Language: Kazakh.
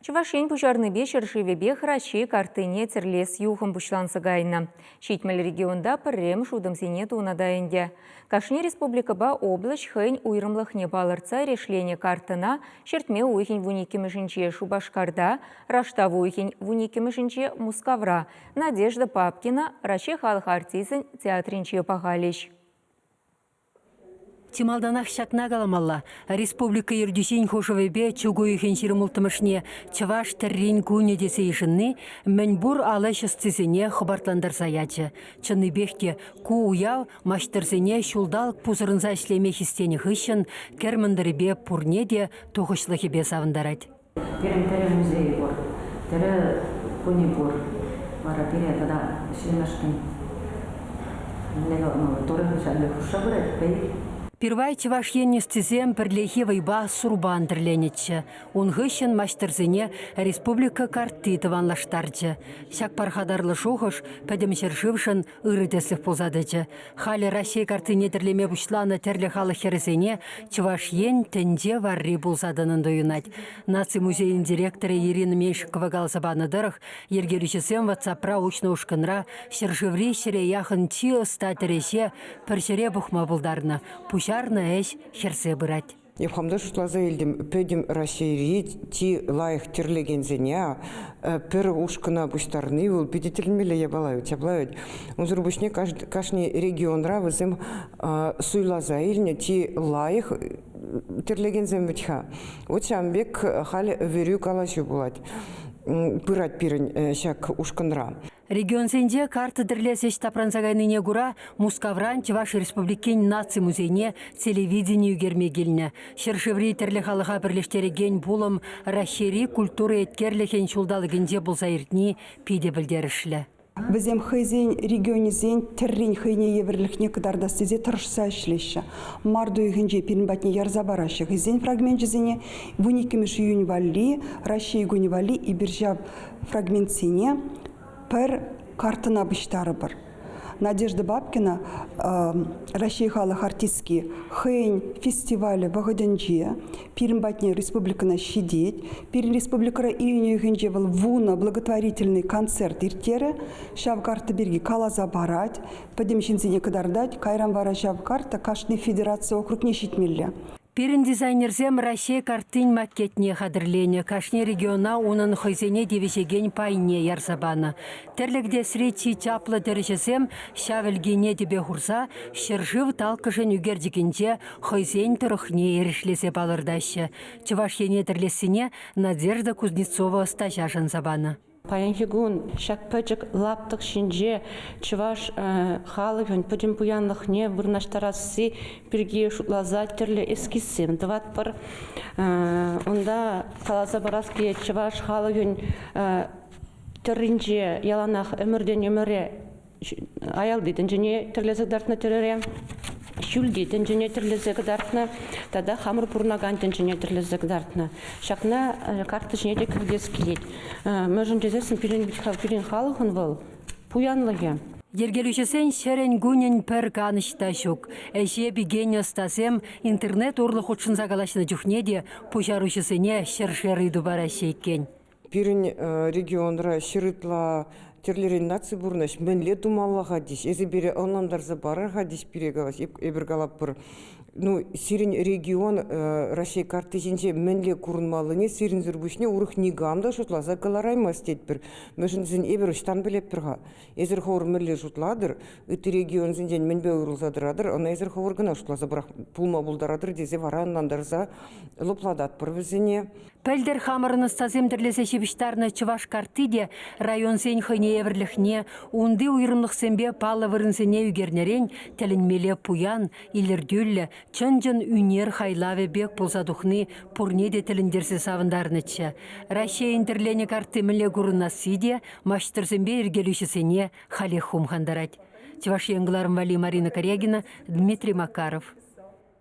Чувашин пушарныбе шыршывебе храчи картыне терлес юхым пушлансы гайна. Шитмел регионда піррем шудымсене туынадайынде. Кашни республикаба область хэнь уйрымлыхне балырца решлене картына шертме уйхень вуникемешінче Шубашкарда, Раштаву уйхень вуникемешінче Мускавра, Надежда Папкина, Раче халық артизін театринче пағалеш. Тималданах шакна галамалла. Республика Ирдюсень хошовебе чугую хенширим ултымышне чаваш террин куне десейшинны мәнбур алайшыстызене хабартландар заячы. Чынны бехте ку уяв маштырзене шулдалк пузырынза ішлеме хистені хыщын кермандырыбе пурнеде тоғышлыхебе савындарад. Тері музей бор, тері куне бор. Бара тері тада шынашкин. Торы хышады хуша бұрад бәйір. Первай чаваш еннестізем бірлехе вайба сурбан тірленетші. Он ғышын маштырзене республика карты тыванлаштарчы. Шак пархадарлы шоғыш пәдемшершівшын ұрыдеслік болзадычы. Халі Россия карты недірлеме бұшланы тәрлі халы херзене чаваш ен тәнде варри болзадынын дойынат. Наци музейін директоры Ирина Меншикова галзабаныдырық ергерішісем ватсапра учны ушкынра шершіври шіре яхын чи статереше піршіре бұхма бұлдарына. Пушарна эш херсе бырать. Епхамда шутлаза елдім пөдім России ти лайық терлегензене пір ушкына бұштарны ол педетілмелі ебалают, яблают. Онзыр бұшне кашни регионра візім суйлаза еліне ти лайық терлегензен бүтха. Вот шамбек хал верю калашу булать. Пырать пирін шак ушкынра. Регион сенде карты дірлесеш тапранзагайныне гура Мускавран Чуваш Республикин наци музейне телевидению гермегеліне. Шершеври терлі халыға бірлештереген булым рашери культура еткерліхен шулдалығынде болса ертні пиде білдерішлі. Бізем хайзен регионизен террин хайне еверлихне кадарда стезе тұршса ішлеші. Марду үйгінже пирінбатне ярза барашы. Хайзен фрагмент жезене вуникемеш юнивали, Раши юнивали и биржав фрагмент сене пір картына бұштары бір. Надежда Бабкина, Россия халық артистки, хэнь фестивалі бағыдынже, пирінбатне республикана шидет, пирін республикара июня үйгенже был вуна благотворительный концерт иртері, шав карты берге калаза барать, подемшінзіне кадардать, кайран вара шав карта кашны федерация округ не шитмелі. Пирин дизайнерзем Россия картын макетне хадырлене, кашне региона унын хойзене девешеген пайне ярсабаны. Терлікде срети чаплы дәрежесем шавелгене дебе хурса, шыржыв талкышын үгердігінде хойзен тұрықне ерешлесе балырдашы. Чуваш ене тірлесіне Надежда Кузнецова стажашын забаны. Паянхигун шакпачык лаптык шинже чуваш халыгын пөдім пуянлықне вырнаштарасы бірге шутлаза терлі эскизсем дыват бір. Онда калаза бараски чуваш халыгын терлінже яланақ өмірден өмірі аял дейтін және терлезік дартына теререм. Шүл дейтін және терлезік дартына, тада хамыр пұрнагантын және терлезік дартына. Шақна карты және де кірдес келет. Мөжін жезесін пирин халығын бұл пуянлығы. Ергелушесен шерен гунен пер канышта шук. Әше биген остасем интернет урлық ұтшын загалашына жүхнеде пушарушесене шершері дубара шейкен. Пирин регионра шырытла терлерин наци бурнаш менле думаллаға диш. Эзе бере онламдарза барарға диш пирегалаш эбергалап бір. Ну, сирин регион Россия карты жинче менле курынмалыне сирин зірбушне урых нигамда шутлаза каларайма стет бір. Мөшін зін эбер ұштан білеп бірға. Эзір ховыр менле шутладыр, үті регион зінден менбе урылзадырадыр, она эзір ховыр гына шутлаза бірақ пулма бұлдарадыр дезе вараннандарза лопладат бір візіне. Пәлдер хамырыны стаземдірлесе шебіштарны Чуваш картыде район сен хыне еверліхне, унды уйрымлық сенбе палы вырынсене үгернерен тәлінмеле пуян, илердюлі, чын-жын үнер хайлаве бек болзадухны пурнеде тіліндерсе савындарнычы. Россия интерлене карты міле гурынасыде, маштырсенбе ергелушесене хали хумхандарать. Чуваш енгіларым Вали Марина Корягина, Дмитрий Макаров.